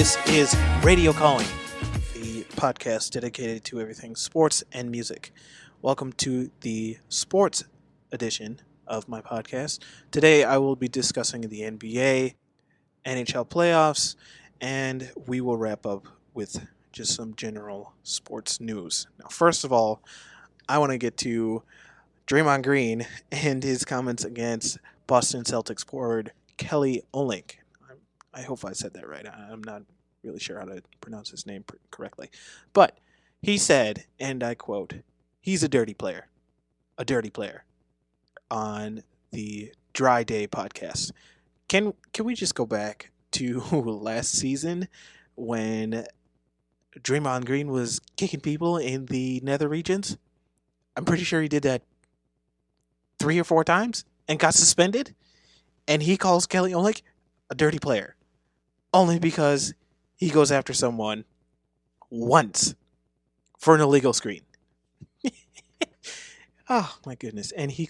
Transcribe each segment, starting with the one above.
This is Radio Calling, the podcast dedicated to everything sports and music. Welcome to the sports edition of my podcast. Today I will be discussing the NBA, NHL playoffs, and we will wrap up with just some general sports news. Now, first of all, I want to get to Draymond Green and his comments against Boston Celtics forward Kelly Olynyk. I hope I said that right. I'm not really sure how to pronounce his name correctly. But he said, and I quote, "He's a dirty player. A dirty player," on the Dry Day podcast. Can we just go back to last season when Draymond Green was kicking people in the nether regions? I'm pretty sure he did that 3 or 4 times and got suspended. And he calls Kelly Olynyk a dirty player only because he goes after someone once for an illegal screen. Oh my goodness! And he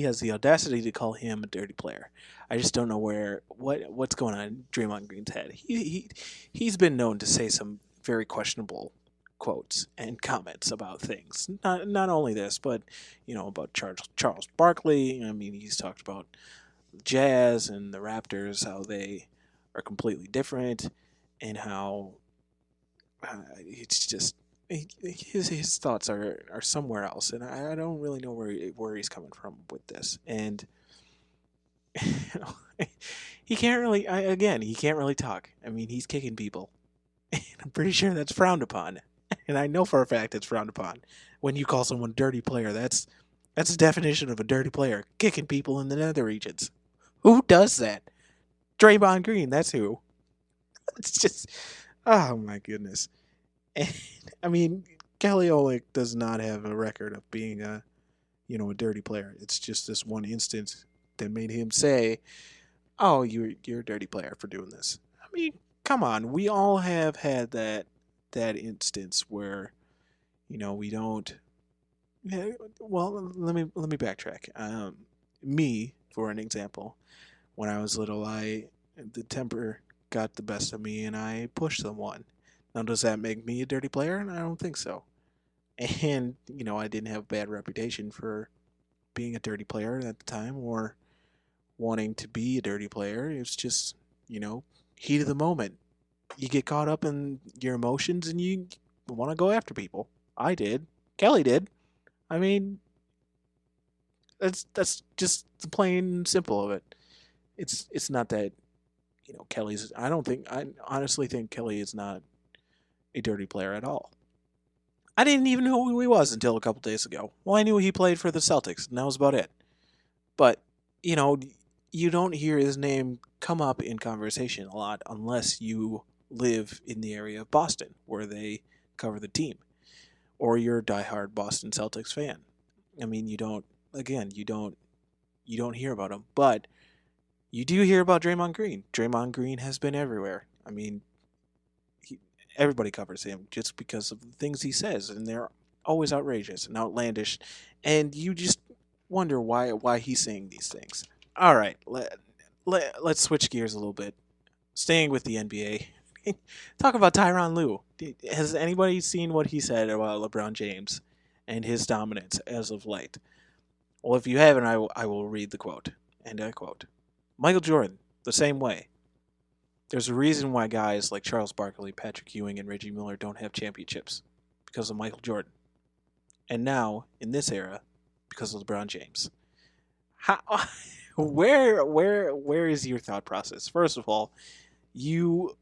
has the audacity to call him a dirty player. I just don't know what's going on in Draymond Green's head. He's been known to say some very questionable quotes and comments about things. Not only this, but about Charles Barkley. I mean, he's talked about the Jazz and the Raptors, how they are completely different, and how it's just his thoughts are somewhere else, and I don't really know where he's coming from with this. And he can't really talk. I mean, he's kicking people, and I'm pretty sure that's frowned upon. And I know for a fact it's frowned upon when you call someone a dirty player. That's the definition of a dirty player: kicking people in the nether regions. Who does that? Draymond Green. That's who. It's just, oh my goodness. And I mean, Kelly Olynyk does not have a record of being a dirty player. It's just this one instance that made him say, "Oh, you're a dirty player for doing this." I mean, come on. We all have had that instance where, we don't. Yeah, well, let me backtrack. Me, for an example, when I was little, the temper got the best of me and I pushed someone. Now, does that make me a dirty player? I don't think so. And, I didn't have a bad reputation for being a dirty player at the time or wanting to be a dirty player. It's just, heat of the moment. You get caught up in your emotions and you want to go after people. I did. Kelly did. I mean, that's just the plain and simple of it. It's not that, I honestly think Kelly is not a dirty player at all. I didn't even know who he was until a couple days ago. Well, I knew he played for the Celtics, and that was about it. But, you don't hear his name come up in conversation a lot unless you live in the area of Boston, where they cover the team, or you're a diehard Boston Celtics fan. I mean, you don't hear about him, but you do hear about Draymond Green. Draymond Green has been everywhere. I mean, everybody covers him just because of the things he says, and they're always outrageous and outlandish, and you just wonder why he's saying these things. All right, let's switch gears a little bit. Staying with the NBA, talk about Tyronne Lue. Has anybody seen what he said about LeBron James and his dominance as of late? Well, if you haven't, I will read the quote, and I quote, "Michael Jordan, the same way. There's a reason why guys like Charles Barkley, Patrick Ewing, and Reggie Miller don't have championships, because of Michael Jordan. And now, in this era, because of LeBron James." How, where is your thought process? First of all, you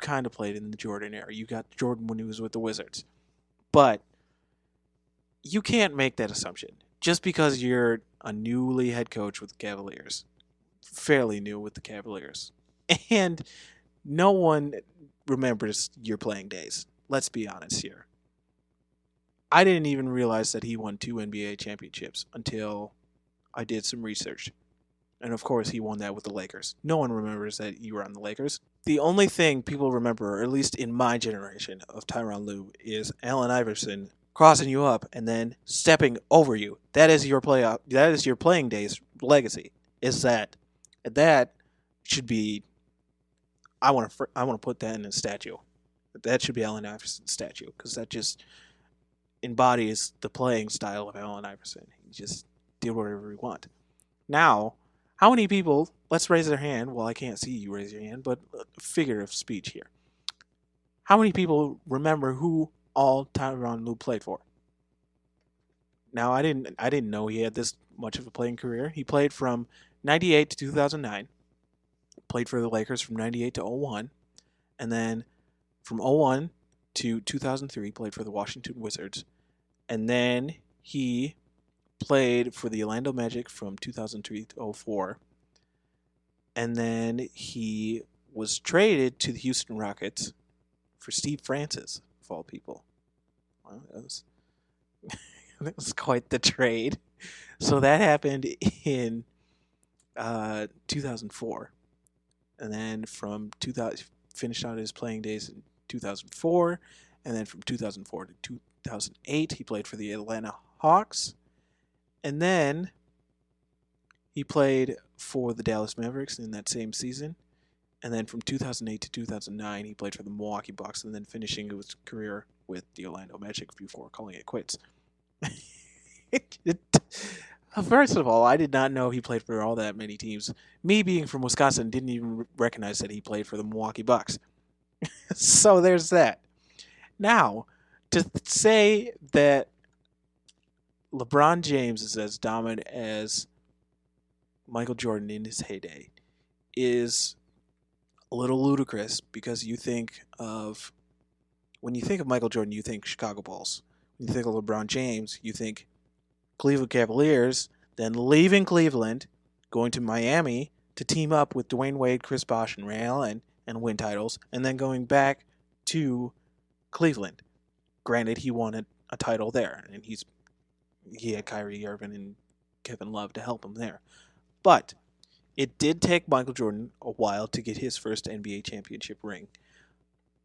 kind of played in the Jordan era. You got Jordan when he was with the Wizards. But you can't make that assumption. Just because you're a newly head coach with the Cavaliers, fairly new with the Cavaliers, and no one remembers your playing days. Let's be honest here. I didn't even realize that he won 2 NBA championships until I did some research. And of course, he won that with the Lakers. No one remembers that you were on the Lakers. The only thing people remember, or at least in my generation of Tyronne Lue, is Allen Iverson crossing you up and then stepping over you. That is your playing days legacy. Is that should be, I want to put that in a statue. That should be Allen Iverson's statue because that just embodies the playing style of Allen Iverson. He just did whatever he wanted. Now, how many people? Let's raise their hand. Well, I can't see you raise your hand, but figure of speech here. How many people remember who all Tyronne Lue played for? Now, I didn't know he had this much of a playing career. He played from 98 to 2009. Played for the Lakers from 98 to 01, and then from 01 to 2003 played for the Washington Wizards. And then he played for the Orlando Magic from 2003 to 04. And then he was traded to the Houston Rockets for Steve Francis, of all people. Well, that was quite the trade. So that happened in 2004. And then from 2000, finished out his playing days in 2004. And then from 2004 to 2008, he played for the Atlanta Hawks. And then he played for the Dallas Mavericks in that same season. And then from 2008 to 2009, he played for the Milwaukee Bucks, and then finishing his career with the Orlando Magic before calling it quits. First of all, I did not know he played for all that many teams. Me being from Wisconsin didn't even recognize that he played for the Milwaukee Bucks. So there's that. Now, to say that LeBron James is as dominant as Michael Jordan in his heyday is a little ludicrous because when you think of Michael Jordan, you think Chicago Bulls. When you think of LeBron James, you think Cleveland Cavaliers, then leaving Cleveland, going to Miami to team up with Dwayne Wade, Chris Bosh, and Ray Allen and win titles, and then going back to Cleveland. Granted, he won a title there, and he had Kyrie Irving and Kevin Love to help him there. But it did take Michael Jordan a while to get his first NBA championship ring.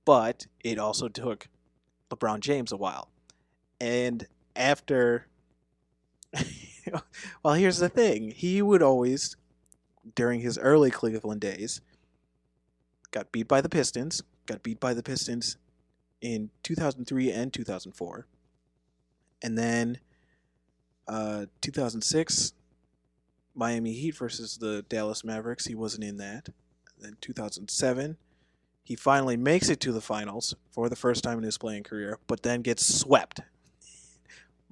But it also took LeBron James a while. And after... well, here's the thing. He would always, during his early Cleveland days, got beat by the Pistons in 2003 and 2004. And then 2006, Miami Heat versus the Dallas Mavericks. He wasn't in that. And then 2007, he finally makes it to the finals for the first time in his playing career, but then gets swept.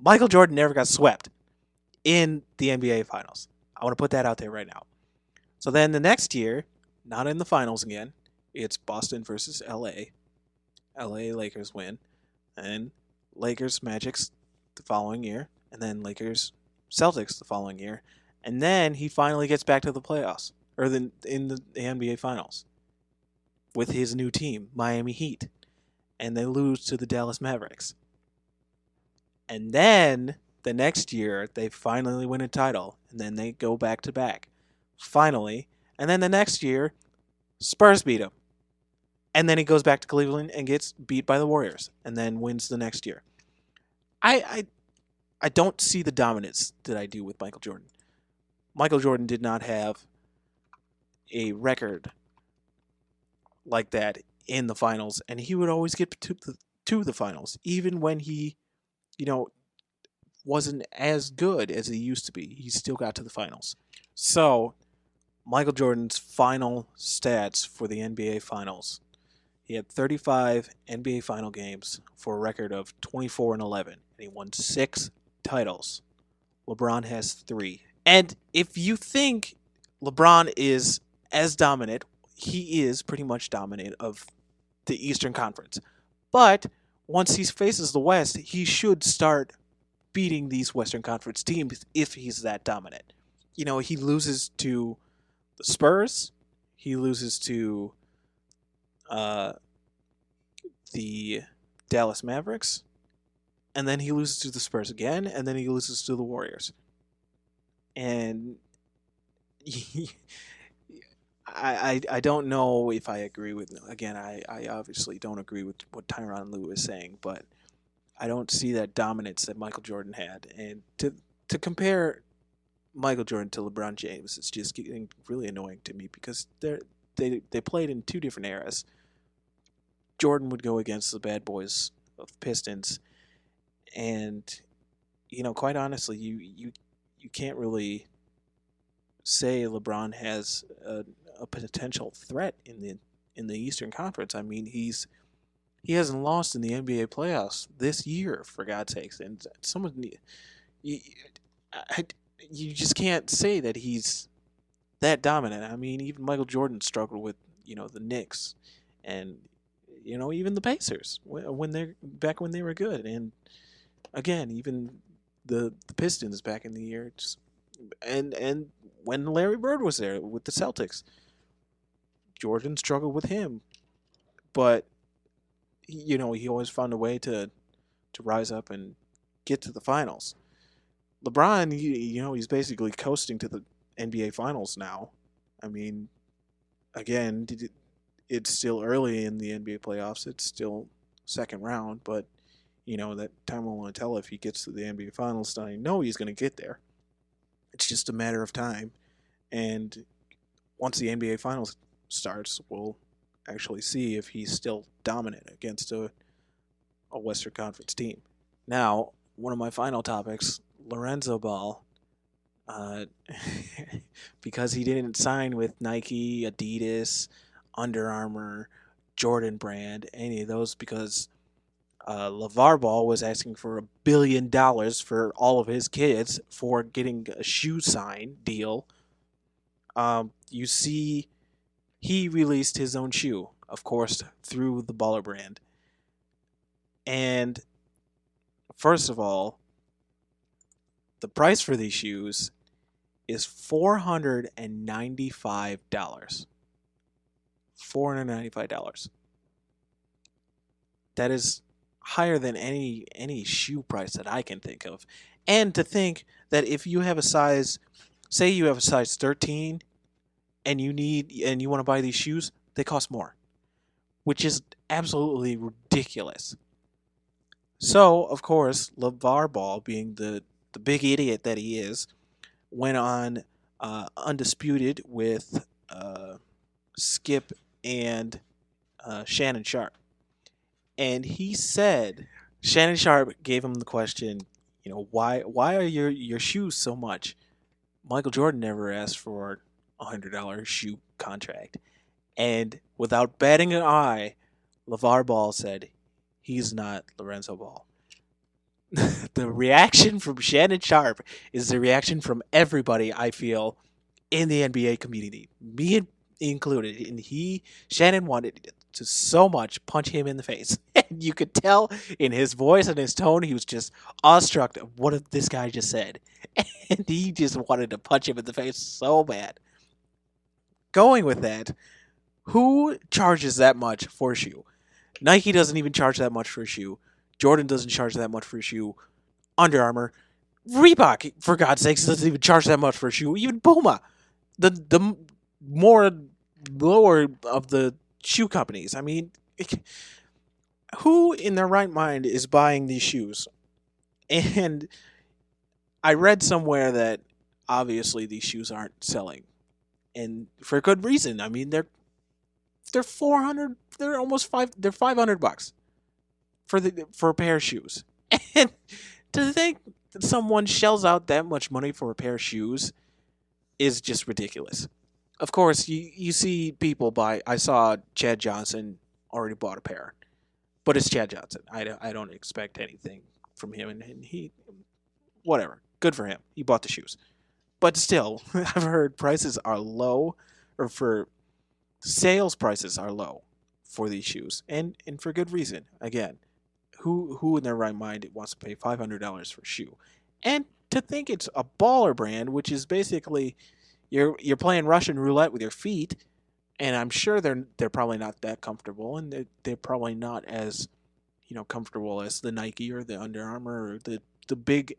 Michael Jordan never got swept in the NBA finals. I want to put that out there right now. So then the next year, not in the finals again, it's Boston versus LA. LA Lakers win. And Lakers Magics the following year. And then Lakers Celtics the following year. And then he finally gets back to the playoffs. Or in the NBA finals. With his new team, Miami Heat. And they lose to the Dallas Mavericks. And then the next year, they finally win a title. And then they go back to back. Finally. And then the next year, Spurs beat him. And then he goes back to Cleveland and gets beat by the Warriors. And then wins the next year. I don't see the dominance that I do with Michael Jordan. Michael Jordan did not have a record like that in the finals. And he would always get to the finals. Even when he, wasn't as good as he used to be. He still got to the finals. So, Michael Jordan's final stats for the NBA Finals. He had 35 NBA Final games for a record of 24-11, and he won 6 titles. LeBron has 3. And if you think LeBron is as dominant, he is pretty much dominant of the Eastern Conference. But once he faces the West, he should start beating these Western Conference teams if he's that dominant. He loses to the Spurs. He loses to the Dallas Mavericks. And then he loses to the Spurs again. And then he loses to the Warriors. And I don't know if I agree with... Again, I obviously don't agree with what Tyronne Lue is saying. But I don't see that dominance that Michael Jordan had. And to compare Michael Jordan to LeBron James, it's just getting really annoying to me because they're they played in two different eras. Jordan would go against the bad boys of Pistons, and quite honestly, you can't really say LeBron has a potential threat in the Eastern Conference. I mean, he hasn't lost in the NBA playoffs this year, for God's sakes, and you, I, you just can't say that he's that dominant. I mean, even Michael Jordan struggled with the Knicks, and even the Pacers when they're back when they were good, and again even the Pistons back in the year, and when Larry Bird was there with the Celtics, Jordan struggled with him, but he always found a way to rise up and get to the finals. LeBron, he's basically coasting to the NBA Finals now. I mean, again, it's still early in the NBA playoffs. It's still second round, but that time will only tell if he gets to the NBA Finals. I know he's going to get there. It's just a matter of time. And once the NBA Finals starts, we'll actually see if he's still dominant against a Western Conference team. Now, one of my final topics, Lorenzo Ball, because he didn't sign with Nike, Adidas, Under Armour, Jordan Brand, any of those, because LaVar Ball was asking for $1 billion for all of his kids for getting a shoe sign deal. You see, he released his own shoe, of course, through the Baller brand. And first of all, the price for these shoes is $495. $495. That is higher than any shoe price that I can think of. And to think that if you have a size, say you have a size 13 and you want to buy these shoes, they cost more, which is absolutely ridiculous. So, of course, LaVar Ball, being the big idiot that he is, went on Undisputed with Skip and Shannon Sharp. And he said, Shannon Sharp gave him the question, why are your shoes so much? Michael Jordan never asked for $100 shoe contract. And without batting an eye, LaVar Ball said, he's not Lorenzo Ball. The reaction from Shannon Sharp is the reaction from everybody, I feel, in the NBA community, me included. And Shannon wanted to so much punch him in the face. And you could tell in his voice and his tone, he was just awestruck of what this guy just said. And he just wanted to punch him in the face so bad. Going with that, who charges that much for a shoe? Nike doesn't even charge that much for a shoe. Jordan doesn't charge that much for a shoe. Under Armour. Reebok, for God's sakes, doesn't even charge that much for a shoe. Even Puma, the more lower of the shoe companies. I mean, who in their right mind is buying these shoes? And I read somewhere that obviously these shoes aren't selling, and for good reason. I mean, they're $400. They're almost They're $500 for a pair of shoes. And to think that someone shells out that much money for a pair of shoes is just ridiculous. Of course, you see people buy. I saw Chad Johnson already bought a pair, but it's Chad Johnson. I don't expect anything from him, and he, whatever. Good for him. He bought the shoes. But still, I've heard prices are low, or for sales prices are low for these shoes, and for good reason. Again, who in their right mind wants to pay $500 for a shoe? And to think it's a Baller brand, which is basically you're playing Russian roulette with your feet, and I'm sure they're probably not that comfortable, and they're probably not as comfortable as the Nike or the Under Armour or the big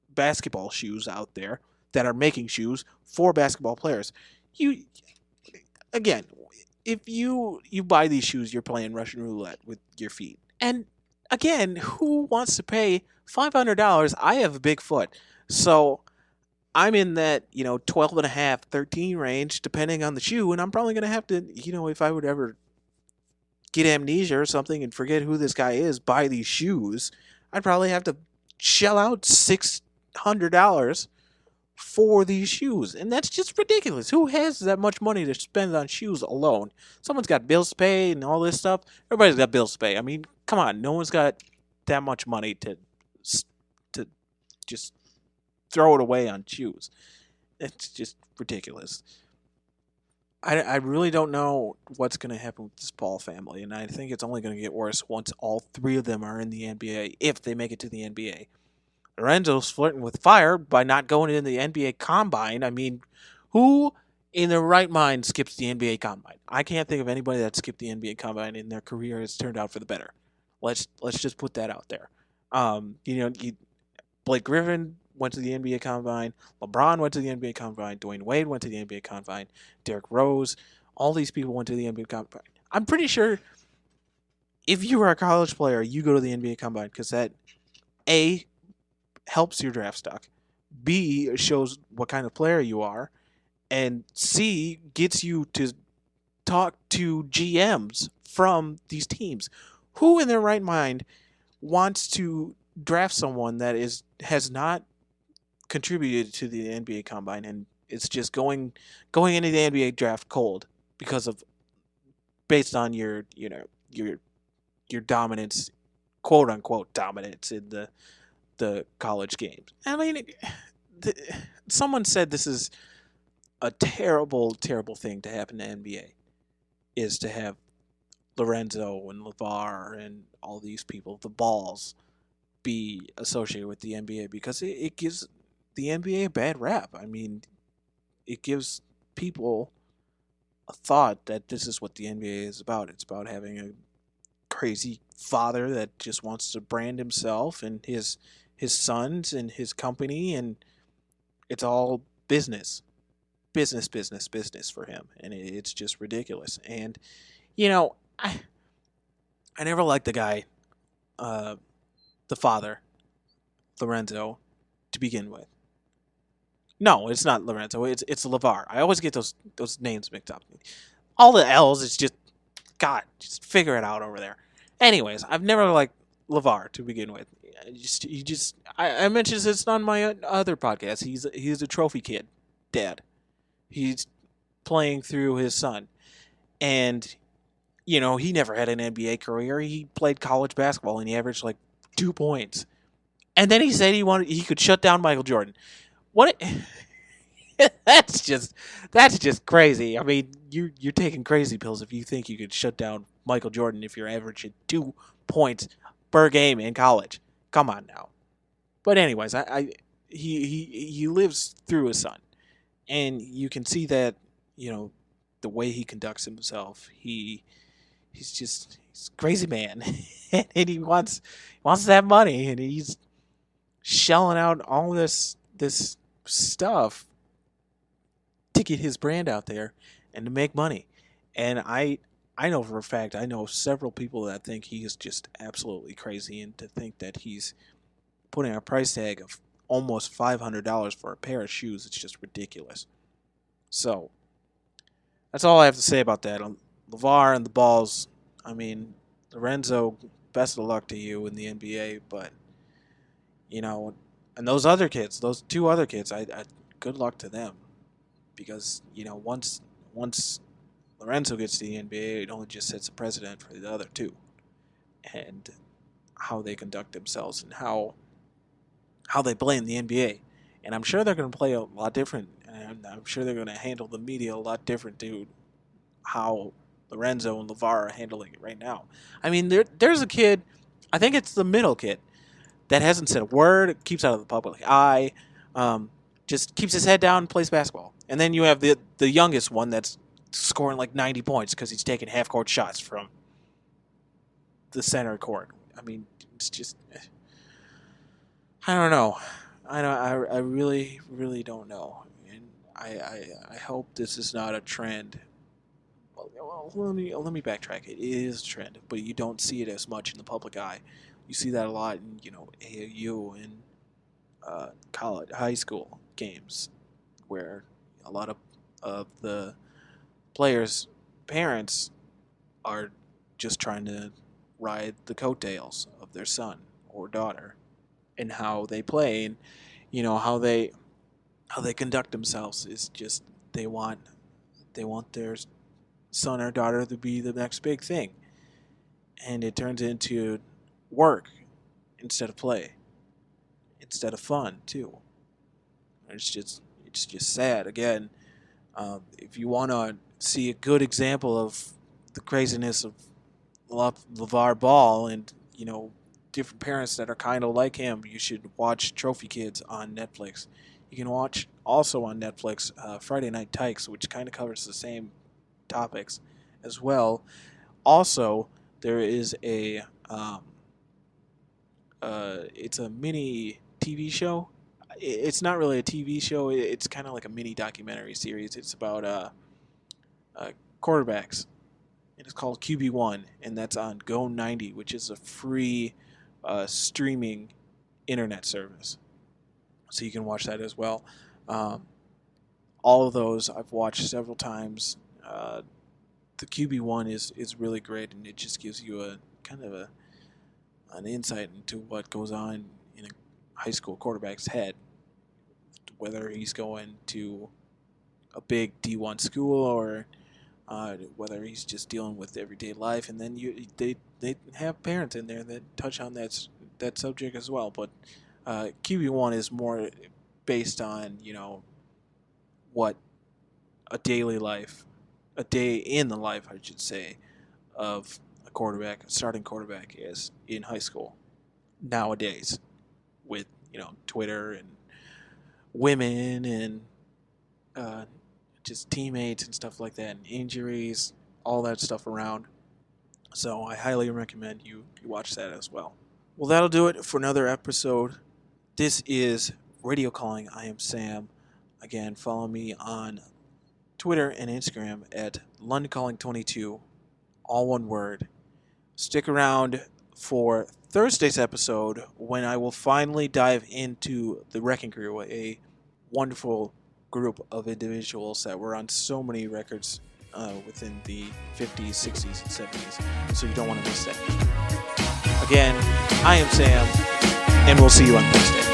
basketball shoes out there that are making shoes for basketball players. Again, if you buy these shoes, you're playing Russian roulette with your feet. And again, who wants to pay $500? I have a big foot, so I'm in that, 12 and a half, 13 range, depending on the shoe, and I'm probably going to have to, if I would ever get amnesia or something and forget who this guy is, buy these shoes, I'd probably have to shell out $600 for these shoes. And that's just ridiculous. Who has that much money to spend on shoes alone? Someone's got bills to pay and all this stuff. Everybody's got bills to pay. I mean, come on. No one's got that much money to just throw it away on shoes. It's just ridiculous. I really don't know what's going to happen with this Paul family, and I think it's only going to get worse once all three of them are in the NBA, if they make it to the NBA. Lorenzo's flirting with fire by not going in the NBA Combine. I mean, who in their right mind skips the NBA Combine? I can't think of anybody that skipped the NBA Combine and their career has turned out for the better. Let's just put that out there. Blake Griffin went to the NBA Combine. LeBron went to the NBA Combine. Dwayne Wade went to the NBA Combine. Derrick Rose. All these people went to the NBA Combine. I'm pretty sure if you are a college player, you go to the NBA Combine because that, A, helps your draft stock, B, shows what kind of player you are, and C, gets you to talk to GMs from these teams. Who in their right mind wants to draft someone that has not contributed to the NBA Combine and it's just going into the NBA draft cold because of based on your dominance, quote unquote dominance in the college games. I mean, someone said this is a terrible, terrible thing to happen to NBA is to have Lorenzo and LaVar and all these people, the balls, be associated with the NBA because it gives the NBA a bad rap. I mean, it gives people a thought that this is what the NBA is about. It's about having a crazy father that just wants to brand himself and his sons and his company, and it's all business for him, and it's just ridiculous. And I never liked the guy, the father, Lorenzo, to begin with. No, it's not Lorenzo. It's LaVar. I always get those names mixed up. All the L's. It's just God. Just figure it out over there. Anyways, I've never liked LaVar to begin with. I mentioned this on my other podcast. He's a trophy kid, dad. He's playing through his son, and he never had an NBA career. He played college basketball and he averaged like 2 points. And then he said he could shut down Michael Jordan. What? That's just crazy. I mean, you're taking crazy pills if you think you could shut down Michael Jordan if you're averaging 2 points per game in college. Come on now. But anyways, he lives through his son, and you can see that the way he conducts himself. He's a crazy man, and he wants that money, and he's shelling out all this stuff to get his brand out there and to make money. And I know for a fact, I know several people that think he is just absolutely crazy, and to think that he's putting a price tag of almost $500 for a pair of shoes, it's just ridiculous. So that's all I have to say about that. LaVar and the balls, I mean, Lorenzo, best of luck to you in the NBA, but and those other kids, those 2 other kids, I good luck to them, because once Lorenzo gets to the NBA, it only just sets a precedent for the other 2, and how they conduct themselves and how they play in the NBA. And I'm sure they're going to play a lot different, and I'm sure they're going to handle the media a lot different to how Lorenzo and LaVar are handling it right now. I mean, there's a kid, I think it's the middle kid, that hasn't said a word, keeps out of the public eye, just keeps his head down and plays basketball. And then you have the youngest one that's scoring like 90 points because he's taking half-court shots from the center court. I mean, it's just, I don't know. I really, really don't know. And I hope this is not a trend. Well, let me backtrack. It is a trend, but you don't see it as much in the public eye. You see that a lot in AAU and college, high school games. where a lot of the players' parents are just trying to ride the coattails of their son or daughter and how they play, and how they conduct themselves is just they want their son or daughter to be the next big thing, and it turns into work instead of play, instead of fun too. It's just sad. Again, if you want to see a good example of the craziness of LaVar Ball and different parents that are kind of like him, you should watch Trophy Kids on Netflix. You can watch also on Netflix Friday Night Tykes, which kind of covers the same topics as well. Also, there is it's a mini TV show. It's not really a TV show. It's kind of like a mini documentary series. It's about quarterbacks. It is called QB1, and that's on Go90, which is a free streaming internet service. So you can watch that as well. All of those I've watched several times. The QB1 is really great, and it just gives you a kind of an insight into what goes on in a high school quarterback's head, whether he's going to a big D1 school or whether he's just dealing with everyday life. And then they have parents in there that touch on that subject as well. But QB1 is more based on what a day in the life, I should say, of a starting quarterback is in high school nowadays, with Twitter and women and just teammates and stuff like that, and injuries, all that stuff around. So I highly recommend you watch that as well. Well, that'll do it for another episode. This is Radio Calling. I am Sam. Again, follow me on Twitter and Instagram at LondonCalling22, all one word. Stick around for Thursday's episode when I will finally dive into the Wrecking Crew, a wonderful group of individuals that were on so many records within the 50s, 60s, and 70s. So you don't want to miss that. Again, I am Sam, and we'll see you on Thursday.